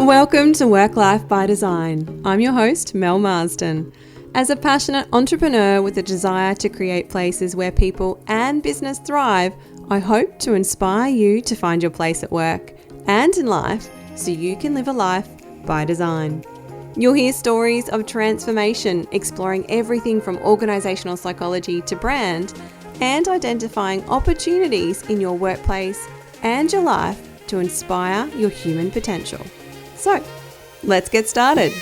Welcome to Work Life by Design. I'm your host, Mel Marsden. As a passionate entrepreneur with a desire to create places where people and business thrive, I hope to inspire you to find your place at work and in life so you can live a life by design. You'll hear stories of transformation, exploring everything from organisational psychology to brand, and identifying opportunities in your workplace and your life to inspire your human potential. So, let's get started.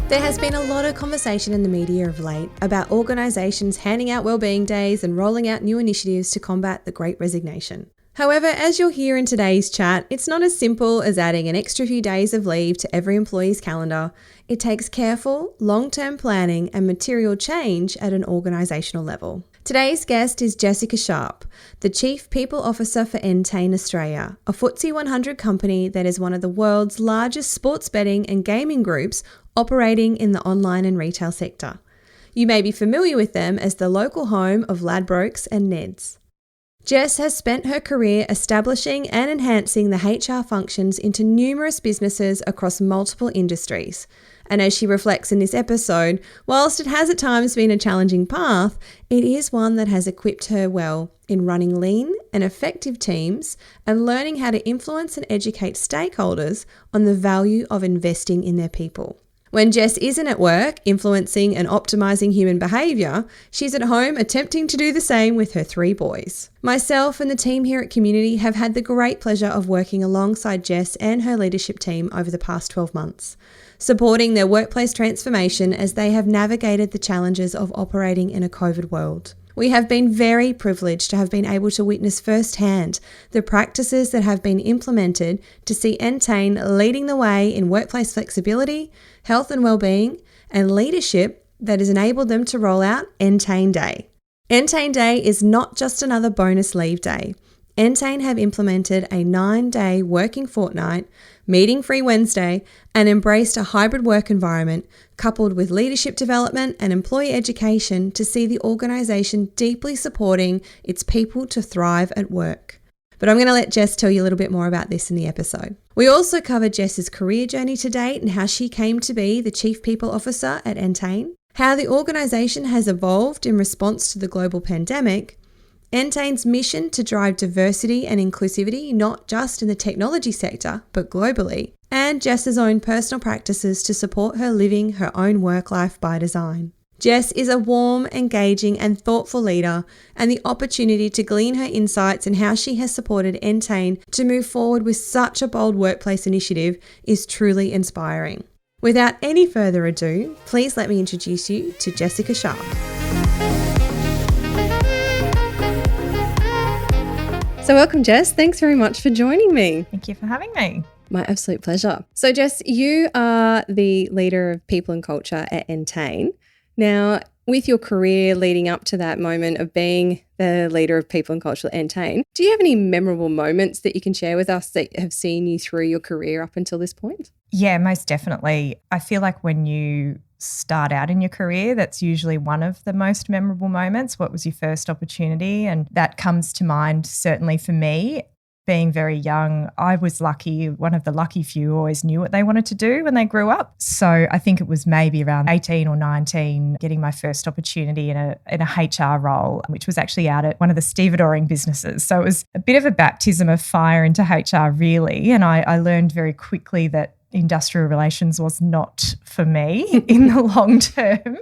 There has been a lot of conversation in the media of late about organisations handing out wellbeing days and rolling out new initiatives to combat the Great Resignation. However, as you'll hear in today's chat, it's not as simple as adding an extra few days of leave to every employee's calendar. It takes careful, long-term planning and material change at an organisational level. Today's guest is Jessica Sharpe, the Chief People Officer for Entain Australia, a FTSE 100 company that is one of the world's largest sports betting and gaming groups operating in the online and retail sector. You may be familiar with them as the local home of Ladbrokes and Neds. Jess has spent her career establishing and enhancing the HR functions into numerous businesses across multiple industries. And as she reflects in this episode, whilst it has at times been a challenging path, it is one that has equipped her well in running lean and effective teams and learning how to influence and educate stakeholders on the value of investing in their people. When Jess isn't at work influencing and optimizing human behaviour, she's at home attempting to do the same with her 3 boys. Myself and the team here at Community have had the great pleasure of working alongside Jess and her leadership team over the past 12 months, supporting their workplace transformation as they have navigated the challenges of operating in a COVID world. We have been very privileged to have been able to witness firsthand the practices that have been implemented to see Entain leading the way in workplace flexibility, health and wellbeing, and leadership that has enabled them to roll out Entain Day. Entain Day is not just another bonus leave day. Entain have implemented a 9-day working fortnight, meeting-free Wednesday, and embraced a hybrid work environment coupled with leadership development and employee education to see the organisation deeply supporting its people to thrive at work. But I'm going to let Jess tell you a little bit more about this in the episode. We also covered Jess's career journey to date and how she came to be the Chief People Officer at Entain, how the organisation has evolved in response to the global pandemic, Entain's mission to drive diversity and inclusivity not just in the technology sector but globally, and Jess's own personal practices to support her living her own work life by design. Jess is a warm, engaging and thoughtful leader, and the opportunity to glean her insights and how she has supported Entain to move forward with such a bold workplace initiative is truly inspiring. Without any further ado, please let me introduce you to Jessica Sharpe. So welcome, Jess. Thanks very much for joining me. Thank you for having me. My absolute pleasure. So Jess, you are the leader of people and culture at Entain. Now, with your career leading up to that moment of being the leader of people and culture at Entain, do you have any memorable moments that you can share with us that have seen you through your career up until this point? Yeah, most definitely. I feel like when you start out in your career, that's usually one of the most memorable moments. What was your first opportunity? And that comes to mind certainly for me. Being very young, I was lucky, one of the lucky few who always knew what they wanted to do when they grew up. So I think it was maybe around 18 or 19 getting my first opportunity in a HR role, which was actually out at one of the stevedoring businesses. So it was a bit of a baptism of fire into HR really. And I learned very quickly that industrial relations was not for me in the long term.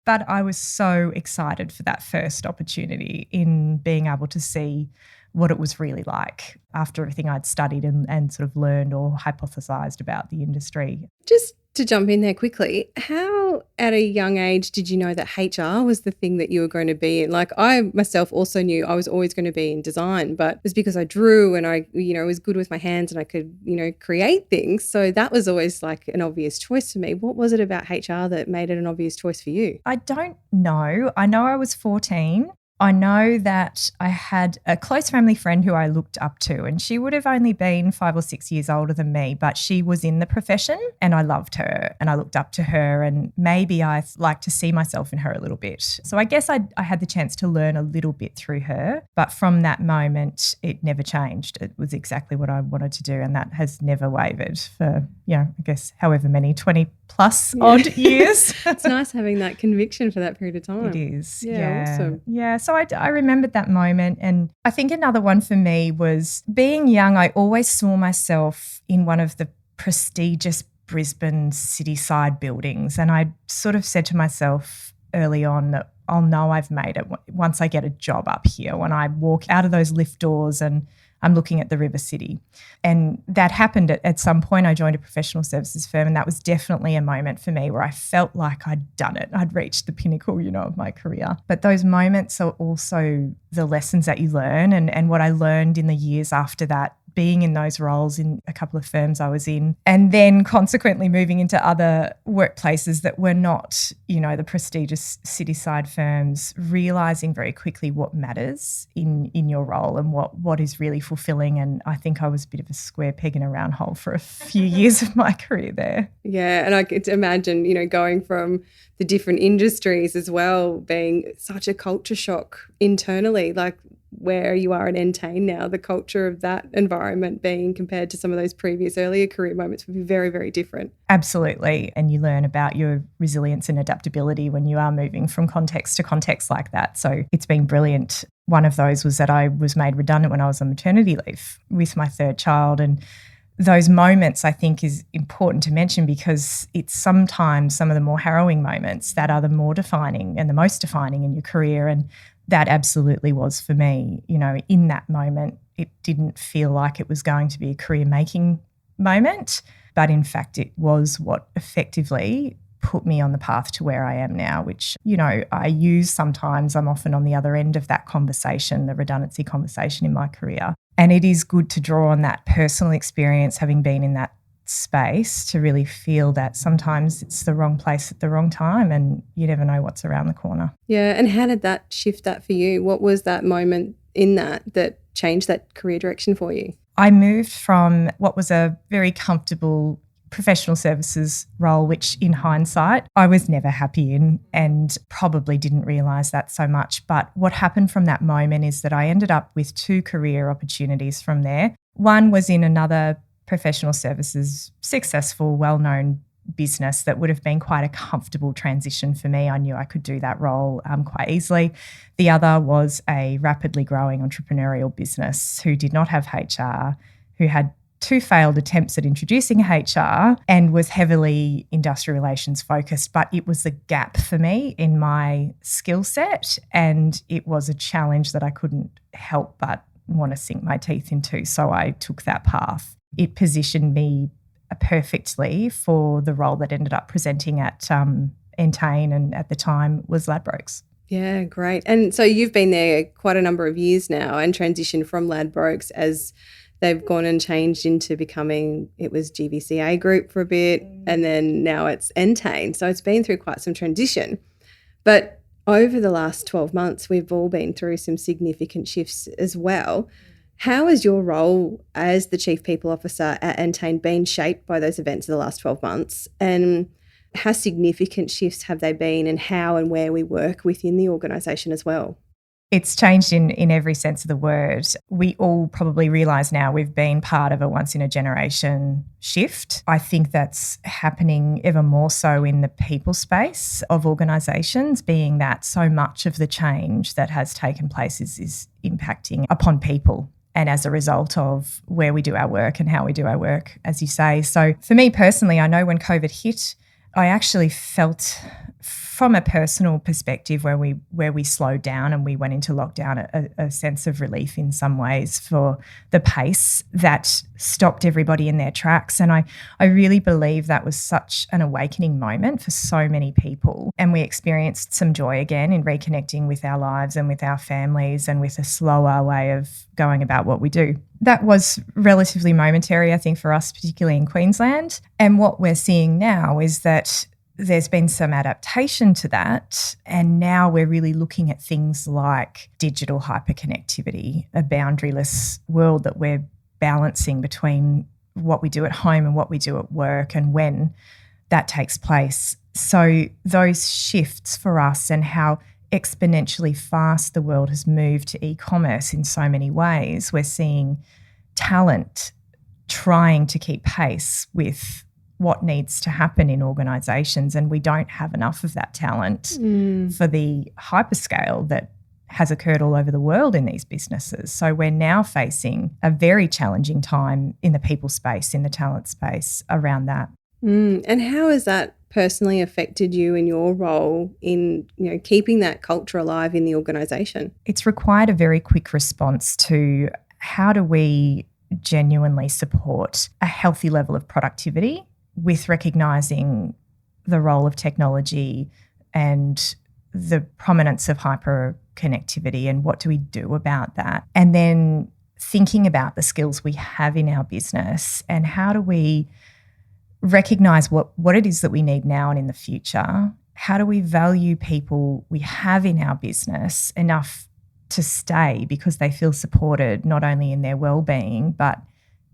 But I was so excited for that first opportunity in being able to see what it was really like after everything I'd studied and sort of learned or hypothesized about the industry. Just to jump in there quickly, how at a young age did you know that HR was the thing that you were going to be in? Like I myself also knew I was always going to be in design, but it was because I drew and I, was good with my hands and I could, create things. So that was always like an obvious choice for me. What was it about HR that made it an obvious choice for you? I don't know. I know I was 14 I know that I had a close family friend who I looked up to, and she would have only been 5 or 6 years older than me, but she was in the profession and I loved her and I looked up to her, and maybe I like to see myself in her a little bit. So I guess I had the chance to learn a little bit through her, but from that moment, it never changed. It was exactly what I wanted to do, and that has never wavered for, I guess however many, 20 plus odd years. It's nice having that conviction for that period of time. It is. Yeah. Awesome. Yeah. So I remembered that moment. And I think another one for me was being young, I always saw myself in one of the prestigious Brisbane city side buildings. And I sort of said to myself early on that I'll know I've made it once I get a job up here, when I walk out of those lift doors and I'm looking at the River City. And that happened at some point. I joined a professional services firm, and that was definitely a moment for me where I felt like I'd done it. I'd reached the pinnacle, of my career. But those moments are also the lessons that you learn, and what I learned in the years after that, being in those roles in a couple of firms I was in, and then consequently moving into other workplaces that were not, the prestigious city side firms, realising very quickly what matters in your role and what is really fulfilling. And I think I was a bit of a square peg in a round hole for a few years of my career there. Yeah, and I could imagine, going from the different industries as well, being such a culture shock internally, like where you are at Entain now, the culture of that environment being compared to some of those previous earlier career moments would be very, very different. Absolutely. And you learn about your resilience and adaptability when you are moving from context to context like that. So it's been brilliant. One of those was that I was made redundant when I was on maternity leave with my third child. And those moments, I think, is important to mention because it's sometimes some of the more harrowing moments that are the more defining and the most defining in your career. And that absolutely was for me. In that moment, it didn't feel like it was going to be a career-making moment, but in fact, it was what effectively put me on the path to where I am now, which, I use sometimes. I'm often on the other end of that conversation, the redundancy conversation in my career. And it is good to draw on that personal experience, having been in that space, to really feel that sometimes it's the wrong place at the wrong time and you never know what's around the corner. Yeah. And how did that shift that for you? What was that moment in that changed that career direction for you? I moved from what was a very comfortable professional services role, which in hindsight, I was never happy in and probably didn't realise that so much. But what happened from that moment is that I ended up with 2 career opportunities from there. One was in another professional services, successful, well-known business that would have been quite a comfortable transition for me. I knew I could do that role quite easily. The other was a rapidly growing entrepreneurial business who did not have HR, who had 2 failed attempts at introducing HR and was heavily industrial relations focused, but it was a gap for me in my skill set, and it was a challenge that I couldn't help but want to sink my teeth into. So I took that path. It positioned me perfectly for the role that ended up presenting at Entain, and at the time was Ladbrokes. Yeah, great. And so you've been there quite a number of years now and transitioned from Ladbrokes as they've gone and changed into becoming, it was GVCA Group for a bit, and then now it's Entain. So it's been through quite some transition. But over the last 12 months, we've all been through some significant shifts as well. How has your role as the Chief People Officer at Entain been shaped by those events of the last 12 months? And how significant shifts have they been, and how and where we work within the organisation as well? It's changed in every sense of the word. We all probably realise now we've been part of a once-in-a-generation shift. I think that's happening ever more so in the people space of organisations, being that so much of the change that has taken place is impacting upon people. And as a result of where we do our work and how we do our work, as you say. So for me personally, I know when COVID hit, I actually felt from a personal perspective where we slowed down and we went into lockdown, a sense of relief in some ways for the pace that stopped everybody in their tracks. And I really believe that was such an awakening moment for so many people. And we experienced some joy again in reconnecting with our lives and with our families and with a slower way of going about what we do. That was relatively momentary, I think, for us, particularly in Queensland. And what we're seeing now is that there's been some adaptation to that. And now we're really looking at things like digital hyperconnectivity, a boundaryless world that we're balancing between what we do at home and what we do at work and when that takes place. So those shifts for us and how exponentially fast the world has moved to e-commerce in so many ways, we're seeing talent trying to keep pace with what needs to happen in organisations, and we don't have enough of that talent for the hyperscale that has occurred all over the world in these businesses. So we're now facing a very challenging time in the people space, in the talent space around that. And how has that personally affected you in your role in, keeping that culture alive in the organisation? It's required a very quick response to how do we genuinely support a healthy level of productivity with recognising the role of technology and the prominence of hyperconnectivity and what do we do about that. And then thinking about the skills we have in our business and how do we recognise what it is that we need now and in the future. How do we value people we have in our business enough to stay because they feel supported not only in their wellbeing but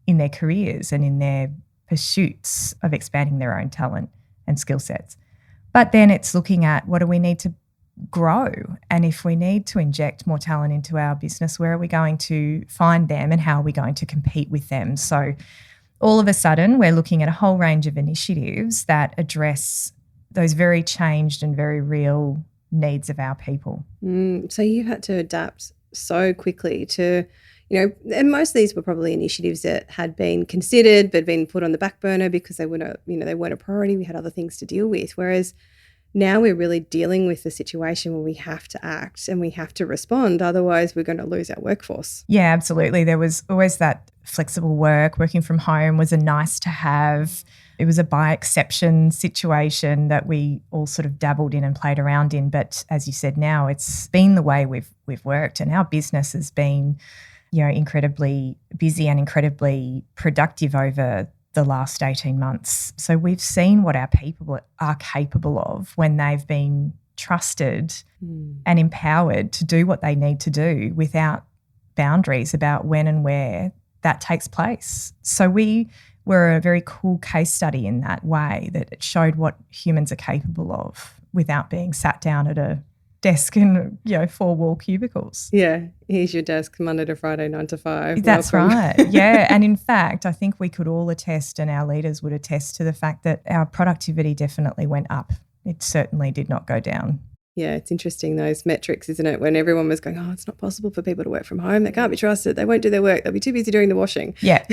in their careers and in their pursuits of expanding their own talent and skill sets. But then it's looking at what do we need to grow, and if we need to inject more talent into our business, where are we going to find them and how are we going to compete with them? So all of a sudden we're looking at a whole range of initiatives that address those very changed and very real needs of our people. So you've had to adapt so quickly to, and most of these were probably initiatives that had been considered but been put on the back burner because they weren't a priority. We had other things to deal with. Whereas now we're really dealing with the situation where we have to act and we have to respond. Otherwise, we're going to lose our workforce. Yeah, absolutely. There was always that flexible working from home was a nice to have. It was a by exception situation that we all sort of dabbled in and played around in. But as you said, now it's been the way we've worked, and our business has been, incredibly busy and incredibly productive over the last 18 months. So we've seen what our people are capable of when they've been trusted and empowered to do what they need to do without boundaries about when and where that takes place. So we were a very cool case study in that way, that it showed what humans are capable of without being sat down at a desk in, 4-wall cubicles. Yeah, here's your desk Monday to Friday, 9 to 5. That's right. Yeah. And in fact, I think we could all attest, and our leaders would attest to the fact that our productivity definitely went up. It certainly did not go down. Yeah, it's interesting, those metrics, isn't it? When everyone was going, it's not possible for people to work from home. They can't be trusted. They won't do their work. They'll be too busy doing the washing. Yeah,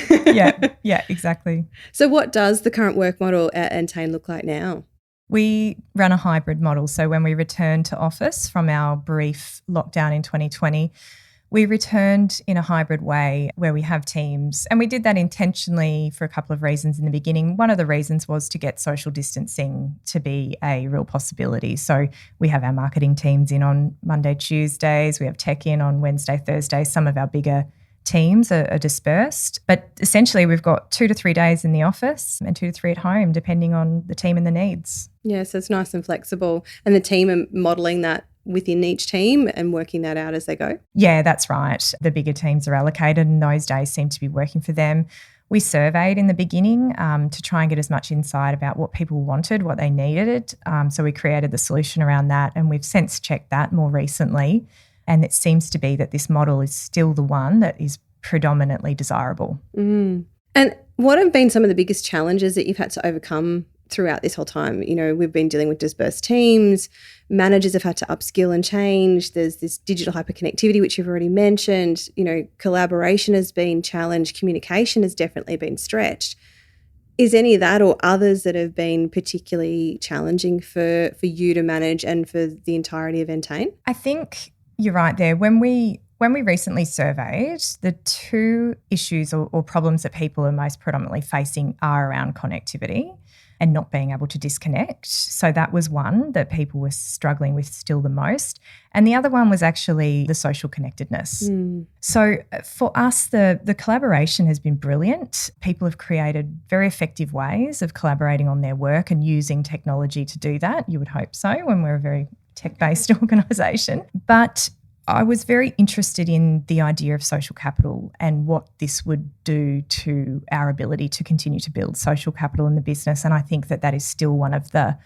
exactly. So what does the current work model at Entain look like now? We run a hybrid model. So when we returned to office from our brief lockdown in 2020, we returned in a hybrid way where we have teams, and we did that intentionally for a couple of reasons in the beginning. One of the reasons was to get social distancing to be a real possibility. So we have our marketing teams in on Monday, Tuesdays. We have tech in on Wednesday, Thursday. Some of our bigger teams are dispersed. But essentially we've got 2 to 3 days in the office and 2 to 3 at home, depending on the team and the needs. Yeah, so it's nice and flexible. And the team are modelling that within each team and working that out as they go? Yeah, that's right. The bigger teams are allocated and those days seem to be working for them. We surveyed in the beginning to try and get as much insight about what people wanted, what they needed. So we created the solution around that, and we've since checked that more recently. And it seems to be that this model is still the one that is predominantly desirable. And what have been some of the biggest challenges that you've had to overcome throughout this whole time? We've been dealing with dispersed teams. Managers have had to upskill and change. There's this digital hyperconnectivity, which you've already mentioned. Collaboration has been challenged. Communication has definitely been stretched. Is any of that or others that have been particularly challenging for you to manage and for the entirety of Entain? I think you're right there. When we recently surveyed, the 2 issues or problems that people are most predominantly facing are around connectivity and not being able to disconnect. So that was one that people were struggling with still the most. And the other one was actually the social connectedness. So for us, the collaboration has been brilliant. People have created very effective ways of collaborating on their work and using technology to do that. You would hope so when we're a very tech-based organisation. But I was very interested in the idea of social capital and what this would do to our ability to continue to build social capital in the business. And I think that is still one of the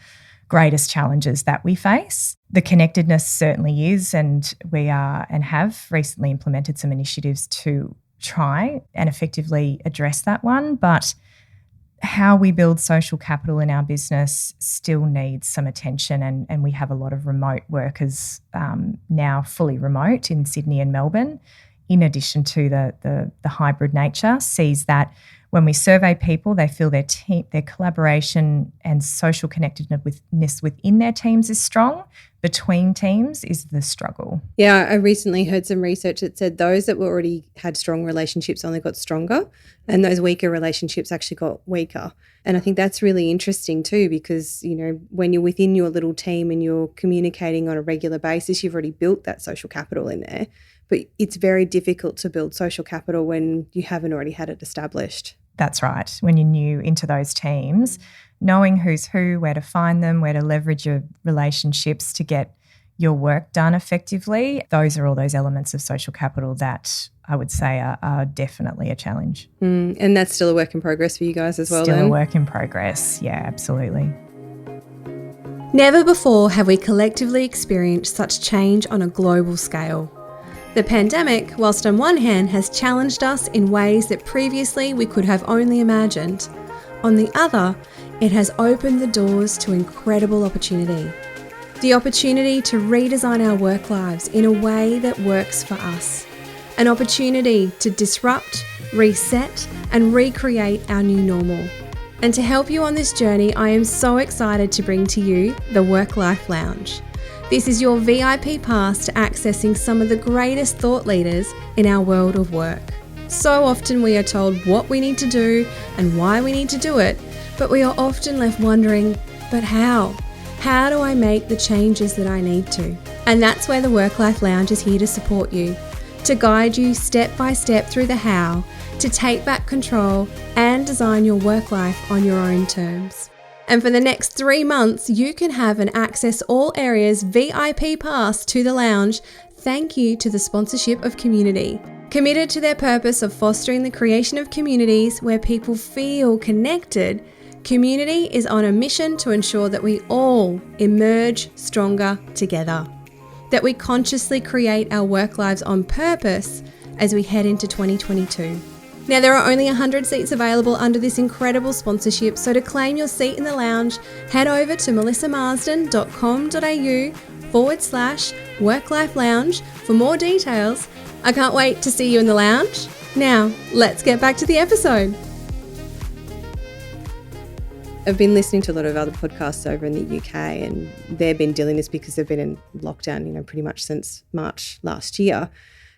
greatest challenges that we face. The connectedness certainly is, and we are and have recently implemented some initiatives to try and effectively address that one. But how we build social capital in our business still needs some attention, and we have a lot of remote workers now fully remote in Sydney and Melbourne, in addition to the hybrid nature, sees that when we survey people, they feel their collaboration and social connectedness within their teams is strong. Between teams is the struggle. Yeah, I recently heard some research that said those that were already had strong relationships only got stronger, and those weaker relationships actually got weaker. And I think that's really interesting too, because, you know, when you're within your little team and you're communicating on a regular basis, you've already built that social capital in there. But it's very difficult to build social capital when you haven't already had it established. That's right. When you're new into those teams, knowing who's who, where to find them, where to leverage your relationships to get your work done effectively, those are all those elements of social capital that I would say are definitely a challenge. And that's still a work in progress for you guys as well, Still then? a work in progress, yeah, absolutely. Never before have we collectively experienced such change on a global scale. The pandemic, whilst on one hand has challenged us in ways that previously we could have only imagined, on the other, it has opened the doors to incredible opportunity. The opportunity to redesign our work lives in a way that works for us. An opportunity to disrupt, reset, and recreate our new normal. And to help you on this journey, I am so excited to bring to you the Work-Life Lounge. This is your VIP pass to accessing some of the greatest thought leaders in our world of work. So often we are told what we need to do and why we need to do it, but we are often left wondering, but how? How do I make the changes that I need to? And that's where the Work-Life Lounge is here to support you, to guide you step by step through the how, to take back control and design your work life on your own terms. And for the next 3 months, you can have an Access All Areas VIP pass to the lounge, thank you to the sponsorship of Community. Committed to their purpose of fostering the creation of communities where people feel connected, Community is on a mission to ensure that we all emerge stronger together, that we consciously create our work lives on purpose as we head into 2022. Now, there are only 100 seats available under this incredible sponsorship, so to claim your seat in the lounge, head over to melissamarsden.com.au/work-life-lounge for more details. I can't wait to see you in the lounge. Now, let's get back to the episode. I've been listening to a lot of other podcasts over in the UK, and they've been dealing this because they've been in lockdown, pretty much since March last year.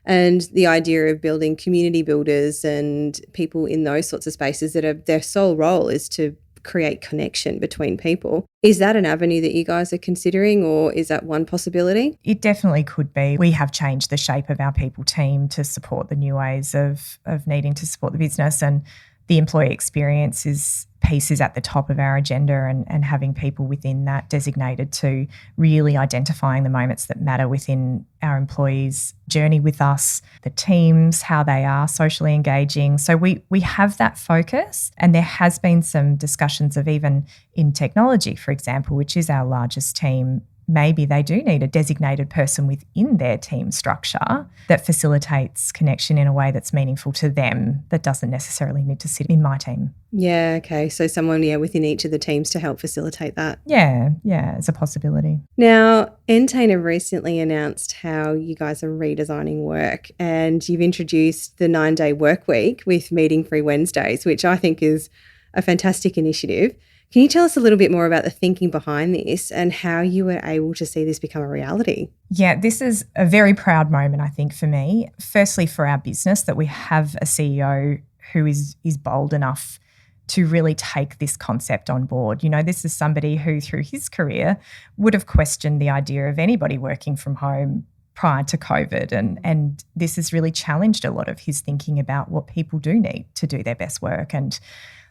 And the idea of building community builders and people in those sorts of spaces that are their sole role is to create connection between people. Is that an avenue that you guys are considering, or is that one possibility? It definitely could be. We have changed the shape of our people team to support the new ways of needing to support the business, and the employee experience piece is at the top of our agenda, and having people within that designated to really identifying the moments that matter within our employees' journey with us, the teams, how they are socially engaging. So we have that focus, and there has been some discussions of, even in technology, for example, which is our largest team, maybe they do need a designated person within their team structure that facilitates connection in a way that's meaningful to them, that doesn't necessarily need to sit in my team. Yeah, okay. So someone, within each of the teams to help facilitate that. Yeah, it's a possibility. Now, Entain have recently announced how you guys are redesigning work, and you've introduced the 9-day work week with meeting-free Wednesdays, which I think is a fantastic initiative. Can you tell us a little bit more about the thinking behind this and how you were able to see this become a reality? Yeah, this is a very proud moment, I think, for me. Firstly, for our business, that we have a CEO who is bold enough to really take this concept on board. You know, this is somebody who through his career would have questioned the idea of anybody working from home prior to COVID. And this has really challenged a lot of his thinking about what people do need to do their best work. And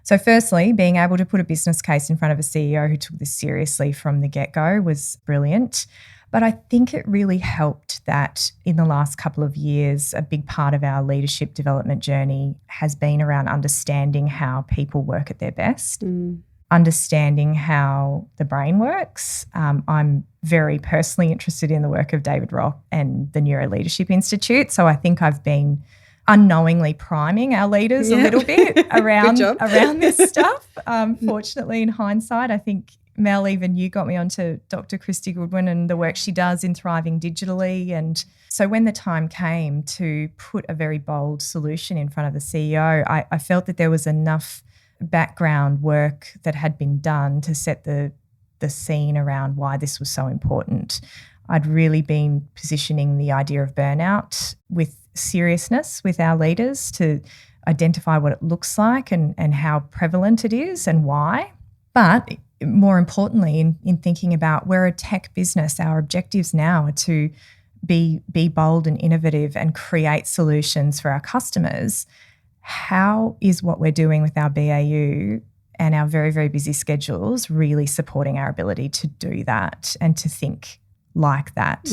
so firstly, being able to put a business case in front of a CEO who took this seriously from the get-go was brilliant. But I think it really helped that in the last couple of years, a big part of our leadership development journey has been around understanding how people work at their best, understanding how the brain works. I'm very personally interested in the work of David Rock and the Neuro Leadership Institute. So I think I've been unknowingly priming our leaders a little bit around this stuff. Fortunately, in hindsight, I think, Mel, even you got me onto Dr. Christy Goodwin and the work she does in Thriving Digitally. And so when the time came to put a very bold solution in front of the CEO, I felt that there was enough background work that had been done to set the scene around why this was so important. I'd really been positioning the idea of burnout with seriousness with our leaders to identify what it looks like and how prevalent it is and why. But more importantly, in thinking about we're a tech business, our objectives now are to be bold and innovative and create solutions for our customers. How is what we're doing with our BAU and our very, very busy schedules really supporting our ability to do that and to think like that?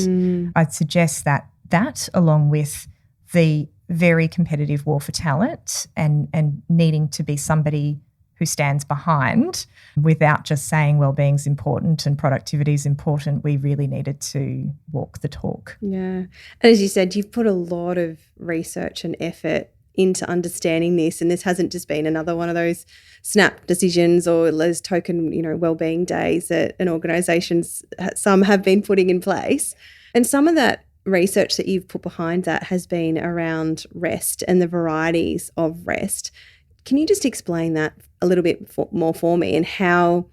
I'd suggest that along with the very competitive war for talent and needing to be somebody who stands behind without just saying wellbeing is important and productivity is important, we really needed to walk the talk. Yeah. And as you said, you've put a lot of research and effort into understanding this, and this hasn't just been another one of those snap decisions or those token, wellbeing days that an organisation's some have been putting in place. And some of that research that you've put behind that has been around rest and the varieties of rest. Can you just explain that a little bit more for me and how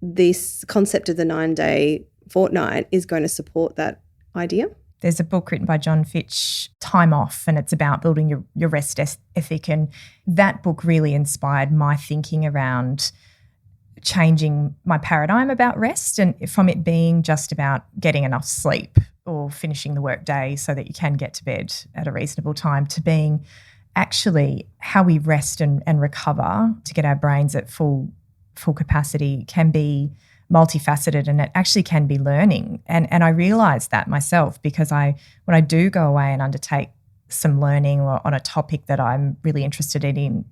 this concept of the 9-day fortnight is going to support that idea? There's a book written by John Fitch, Time Off, and it's about building your rest ethic. And that book really inspired my thinking around changing my paradigm about rest, and from it being just about getting enough sleep or finishing the workday so that you can get to bed at a reasonable time, to being actually how we rest and recover to get our brains at full capacity can be multifaceted, and it actually can be learning. And I realised that myself because when I do go away and undertake some learning or on a topic that I'm really interested in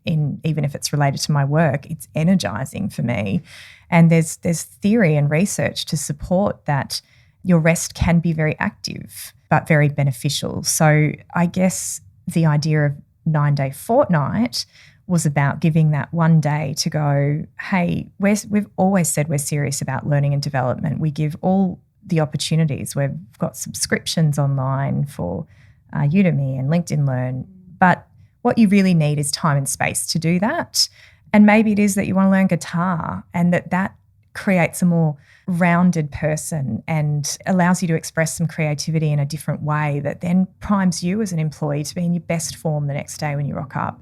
even if it's related to my work, it's energising for me. And there's theory and research to support that your rest can be very active but very beneficial. So I guess the idea of 9-day fortnight was about giving that one day to go, hey, we've always said we're serious about learning and development. We give all the opportunities. We've got subscriptions online for Udemy and LinkedIn Learn. But what you really need is time and space to do that. And maybe it is that you want to learn guitar, and that creates a more rounded person and allows you to express some creativity in a different way that then primes you as an employee to be in your best form the next day when you rock up.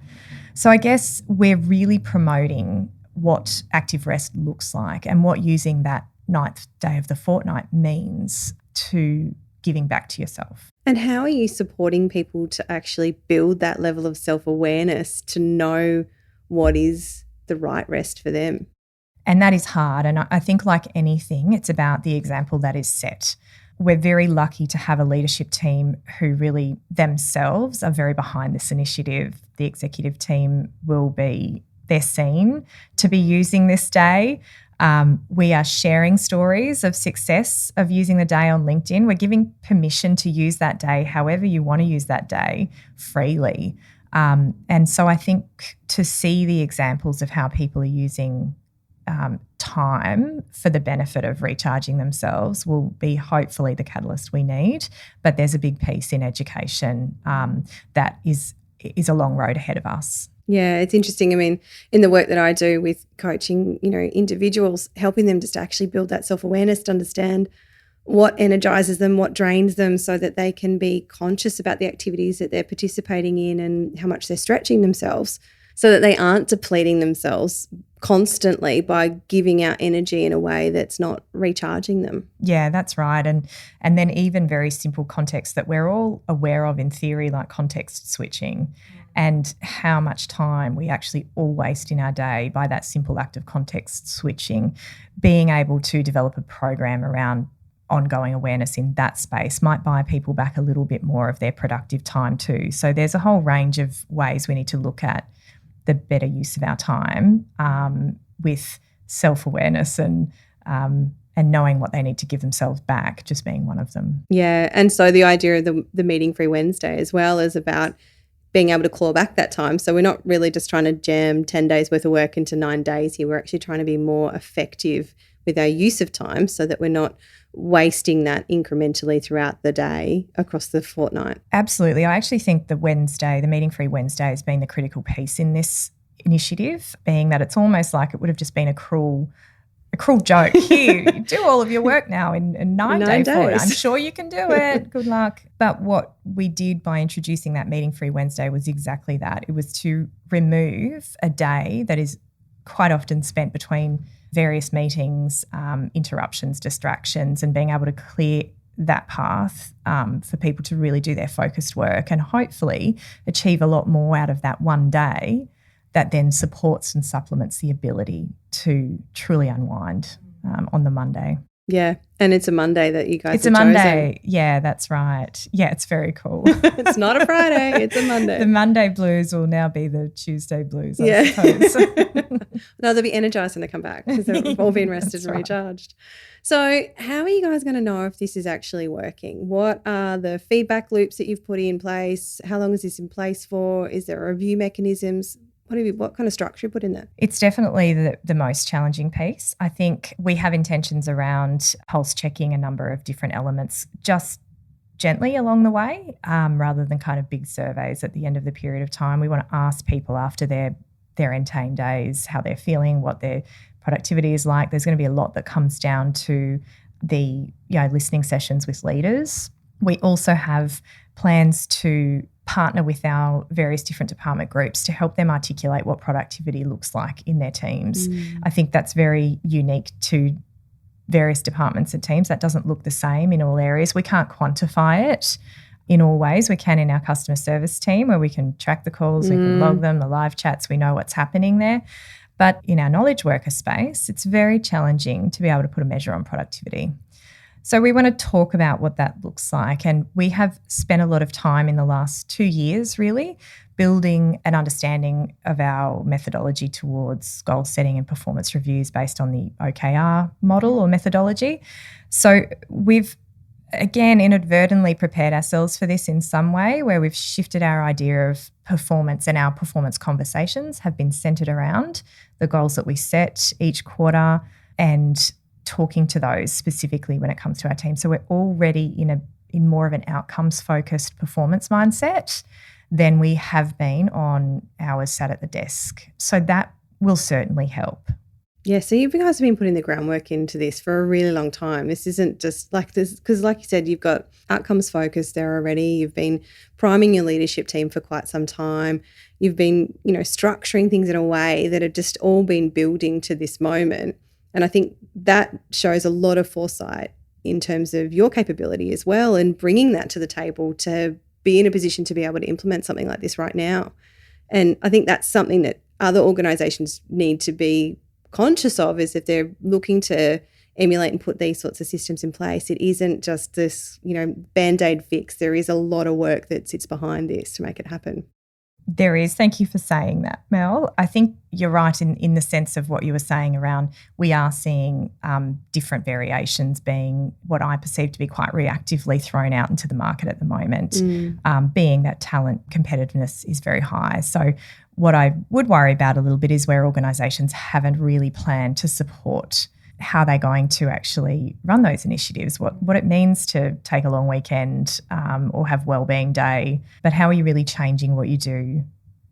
So I guess we're really promoting what active rest looks like and what using that 9th day of the fortnight means to giving back to yourself. And how are you supporting people to actually build that level of self-awareness to know what is the right rest for them? And that is hard. And I think like anything, it's about the example that is set. We're very lucky to have a leadership team who really themselves are very behind this initiative. The executive team they're seen to be using this day. We are sharing stories of success of using the day on LinkedIn. We're giving permission to use that day however you want to use that day freely. And so I think to see the examples of how people are using time for the benefit of recharging themselves will be hopefully the catalyst we need. But there's a big piece in education that is a long road ahead of us. Yeah, it's interesting. I mean, in the work that I do with coaching, individuals, helping them just to actually build that self-awareness to understand what energizes them, what drains them, so that they can be conscious about the activities that they're participating in and how much they're stretching themselves. so that they aren't depleting themselves constantly by giving out energy in a way that's not recharging them. Yeah, that's right. And then even very simple context that we're all aware of in theory, like context switching, and how much time we actually all waste in our day by that simple act of context switching. Being able to develop a program around ongoing awareness in that space might buy people back a little bit more of their productive time too. So there's a whole range of ways we need to look at the better use of our time with self-awareness and knowing what they need to give themselves back, just being one of them. Yeah, and so the idea of the meeting-free Wednesday as well is about being able to claw back that time. So we're not really just trying to jam 10 days worth of work into 9 days here. We're actually trying to be more effective with our use of time so that we're not wasting that incrementally throughout the day across the fortnight. Absolutely. I actually think the meeting-free Wednesday has been the critical piece in this initiative, being that it's almost like it would have just been a cruel joke. Here, you do all of your work now in 9 days. I'm sure you can do it. Good luck. But what we did by introducing that meeting-free Wednesday was exactly that. It was to remove a day that is quite often spent between various meetings, interruptions, distractions, and being able to clear that path for people to really do their focused work and hopefully achieve a lot more out of that one day that then supports and supplements the ability to truly unwind on the Monday. Yeah, and it's a Monday that you guys It's a Monday. Yeah, that's right. Yeah, it's very cool. It's not a Friday, it's a Monday. The Monday blues will now be the Tuesday blues, I suppose. No, they'll be energised when they come back because they've all been rested and recharged. So how are you guys going to know if this is actually working? What are the feedback loops that you've put in place? How long is this in place for? Is there review mechanisms? What kind of structure you put in there? It's definitely the most challenging piece. I think we have intentions around pulse checking a number of different elements just gently along the way rather than kind of big surveys at the end of the period of time. We want to ask people after their Entain days how they're feeling, what their productivity is like. There's going to be a lot that comes down to the listening sessions with leaders. We also have plans to partner with our various different department groups to help them articulate what productivity looks like in their teams. I think that's very unique to various departments and teams. That doesn't look the same in all areas. We can't quantify it in all ways. We can in our customer service team where we can track the calls, we can log them, the live chats, we know what's happening there. But in our knowledge worker space, it's very challenging to be able to put a measure on productivity. So we want to talk about what that looks like. And we have spent a lot of time in the last 2 years really building an understanding of our methodology towards goal setting and performance reviews based on the OKR model or methodology. So we've, again, inadvertently prepared ourselves for this in some way where we've shifted our idea of performance, and our performance conversations have been centred around the goals that we set each quarter and talking to those specifically when it comes to our team. So we're already in more of an outcomes-focused performance mindset than we have been on hours sat at the desk. So that will certainly help. Yeah, so you guys have been putting the groundwork into this for a really long time. This isn't just like this, because like you said, you've got outcomes focused there already. You've been priming your leadership team for quite some time. You've been, structuring things in a way that have just all been building to this moment. And I think that shows a lot of foresight in terms of your capability as well, and bringing that to the table to be in a position to be able to implement something like this right now. And I think that's something that other organisations need to be conscious of, is if they're looking to emulate and put these sorts of systems in place, it isn't just this, Band-Aid fix. There is a lot of work that sits behind this to make it happen. There is. Thank you for saying that, Mel. I think you're right in the sense of what you were saying around we are seeing different variations being what I perceive to be quite reactively thrown out into the market at the moment, being that talent competitiveness is very high. So what I would worry about a little bit is where organisations haven't really planned to support how they're going to actually run those initiatives, what it means to take a long weekend or have wellbeing day, but how are you really changing what you do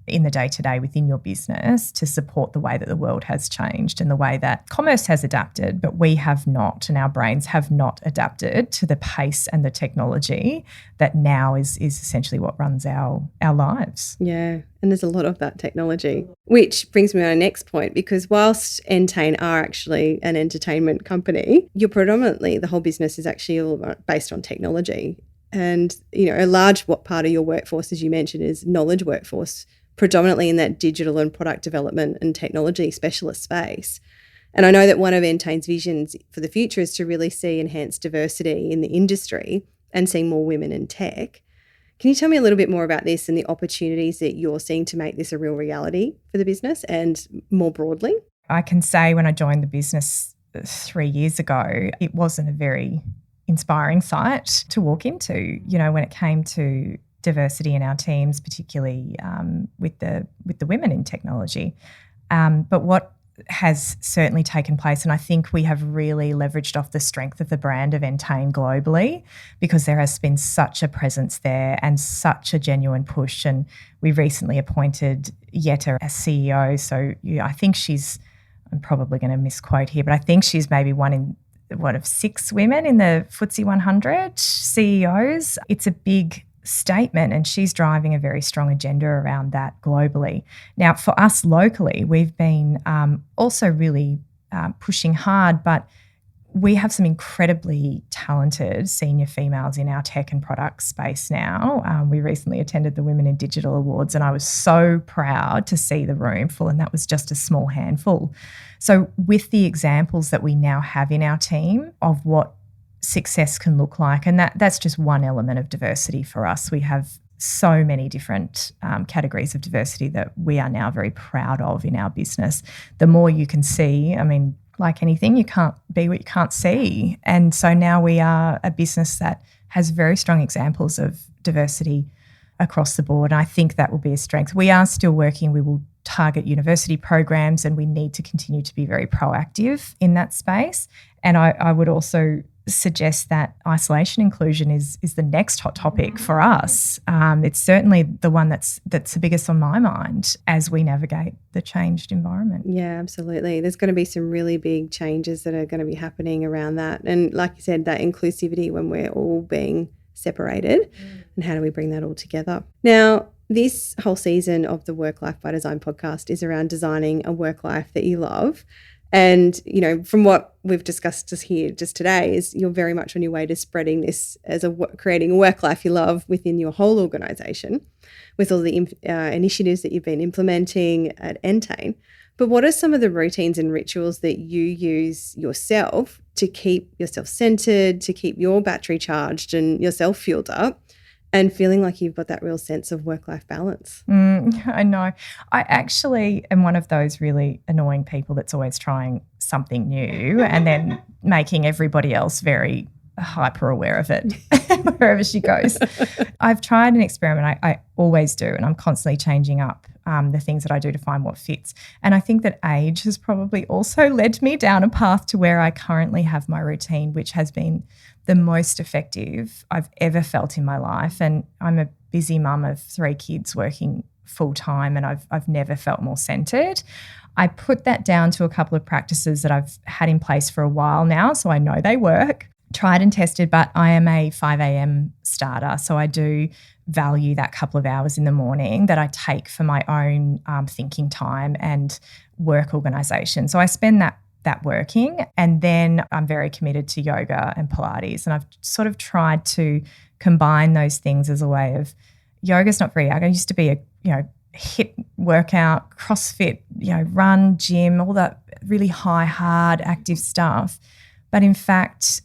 in the day-to-day within your business to support the way that the world has changed and the way that commerce has adapted, but we have not, and our brains have not adapted to the pace and the technology that now is essentially what runs our lives. Yeah, and there's a lot of that technology, which brings me on our next point, because whilst Entain are actually an entertainment company, you're predominantly, the whole business is actually all based on technology. And, a large part of your workforce, as you mentioned, is knowledge workforce, predominantly in that digital and product development and technology specialist space. And I know that one of Entain's visions for the future is to really see enhanced diversity in the industry and seeing more women in tech. Can you tell me a little bit more about this and the opportunities that you're seeing to make this a real reality for the business and more broadly? I can say when I joined the business 3 years ago, it wasn't a very inspiring site to walk into, when it came to diversity in our teams, particularly with the women in technology. But what has certainly taken place, and I think we have really leveraged off the strength of the brand of Entain globally, because there has been such a presence there and such a genuine push. And we recently appointed Yetta as CEO. So I think I'm probably going to misquote here, but I think she's maybe one of 6 women in the FTSE 100 CEOs. It's a big statement, and she's driving a very strong agenda around that globally. Now, for us locally, we've been also really pushing hard, but we have some incredibly talented senior females in our tech and product space now. We recently attended the Women in Digital Awards, and I was so proud to see the room full, and that was just a small handful. So with the examples that we now have in our team of what success can look like, and that's just one element of diversity for us. We have so many different categories of diversity that we are now very proud of in our business. The more you can see, like anything, you can't be what you can't see. And so now we are a business that has very strong examples of diversity across the board. And I think that will be a strength. We are still working, we will target university programs, and we need to continue to be very proactive in that space. And I would also suggest that isolation inclusion is the next hot topic for us. It's certainly the one that's the biggest on my mind as we navigate the changed environment. Yeah, absolutely. There's going to be some really big changes that are going to be happening around that. And like you said, that inclusivity when we're all being separated, and how do we bring that all together? Now, this whole season of the Work Life by Design podcast is around designing a work life that you love. And, from what we've discussed just today is you're very much on your way to spreading this as creating a work life you love within your whole organisation with all the initiatives that you've been implementing at Entain. But what are some of the routines and rituals that you use yourself to keep yourself centred, to keep your battery charged and yourself fueled up, and feeling like you've got that real sense of work-life balance? I know. I actually am one of those really annoying people that's always trying something new and then making everybody else very hyper aware of it wherever she goes. I've tried an experiment. I always do, and I'm constantly changing up the things that I do to find what fits. And I think that age has probably also led me down a path to where I currently have my routine, which has been the most effective I've ever felt in my life. And I'm a busy mum of 3 kids working full time, and I've never felt more centred. I put that down to a couple of practices that I've had in place for a while now, so I know they work. Tried and tested, but I am a 5 a.m. starter, so I do value that couple of hours in the morning that I take for my own thinking time and work organisation. So I spend that working, and then I'm very committed to yoga and Pilates, and I've sort of tried to combine those things as a way of yoga's not very. I used to be a HIIT workout, CrossFit, run, gym, all that really high, hard, active stuff. But in fact,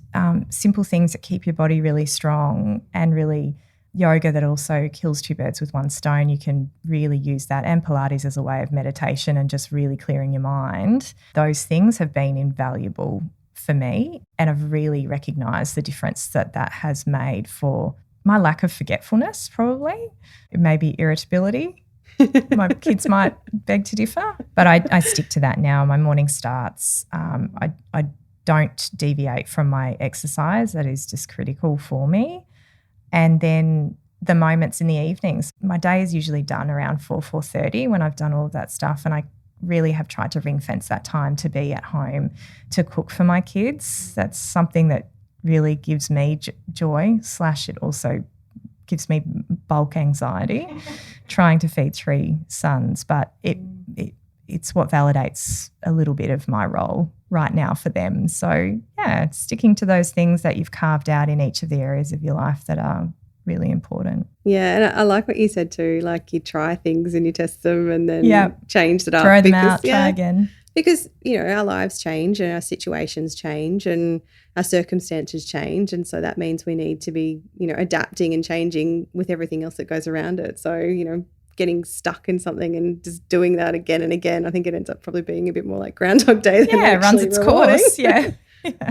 simple things that keep your body really strong, and really yoga that also kills 2 birds with one stone. You can really use that, and Pilates as a way of meditation and just really clearing your mind. Those things have been invaluable for me, and I've really recognised the difference that has made for my lack of forgetfulness, probably, maybe irritability. My kids might beg to differ, but I stick to that now. My morning starts. I don't deviate from my exercise. That is just critical for me. And then the moments in the evenings. My day is usually done around 4:30 when I've done all of that stuff, and I really have tried to ring fence that time to be at home to cook for my kids. That's something that really gives me joy, / it also gives me bulk anxiety trying to feed 3 sons, but it's what validates a little bit of my role right now for them. So, yeah, sticking to those things that you've carved out in each of the areas of your life that are really important. Yeah, and I like what you said too, like you try things and you test them and then change it up. Throw them out, try again. Because, our lives change and our situations change and our circumstances change. And so that means we need to be, adapting and changing with everything else that goes around it. So, getting stuck in something and just doing that again and again, I think it ends up probably being a bit more like Groundhog Day than it runs its course. Yeah.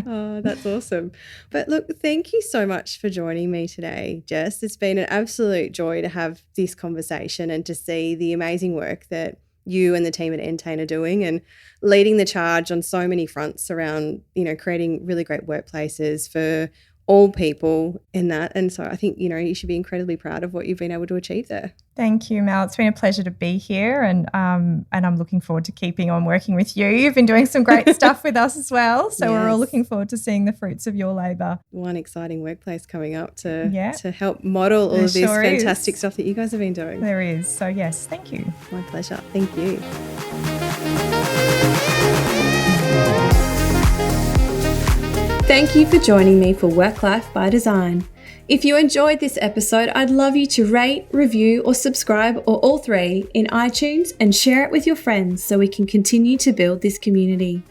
Oh, that's awesome. But look, thank you so much for joining me today, Jess. It's been an absolute joy to have this conversation and to see the amazing work that you and the team at Entain are doing and leading the charge on so many fronts around, creating really great workplaces for all people in that. And so I think, you should be incredibly proud of what you've been able to achieve there. Thank you, Mel. It's been a pleasure to be here and I'm looking forward to keeping on working with you. You've been doing some great stuff with us as well. So We're all looking forward to seeing the fruits of your labour. One exciting workplace coming up to help model all of this fantastic stuff that you guys have been doing. There is. So yes, thank you. My pleasure. Thank you. Thank you for joining me for Work Life by Design. If you enjoyed this episode, I'd love you to rate, review, or subscribe, or all 3 in iTunes and share it with your friends so we can continue to build this community.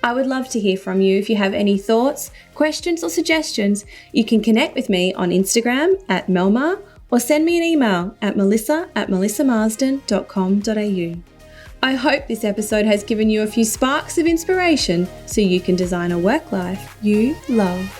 I would love to hear from you. If you have any thoughts, questions, or suggestions, you can connect with me on Instagram @Melmar or send me an email at melissa@melissamarsden.com.au. I hope this episode has given you a few sparks of inspiration so you can design a work life you love.